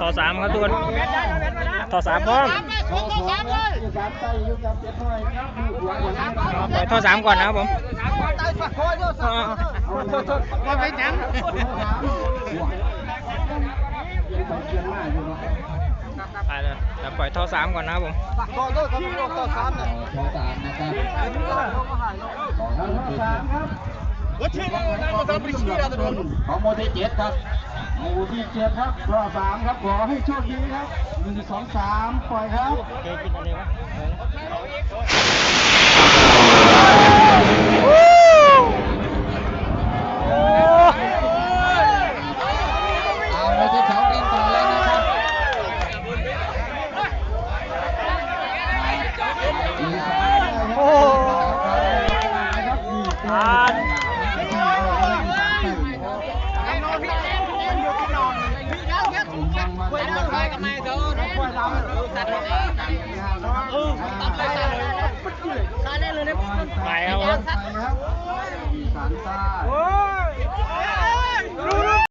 ต่อสามครับทุกคนต่อสามพร้อมปล่อยท่อสามก่อนนะครับผมมาเป็นยังไปเลยจะปล่อยท่อสามก่อนนะครับผมท่อสามนะครับท่อสามครับของโมที่7ครับหมู่ที่7ครับท่อสามครับขอให้โชคดีครับ1 2 3ปล่อยครับเอาโมที่2กินต่อแล้วนะครับโอ้ผ่านไปครับ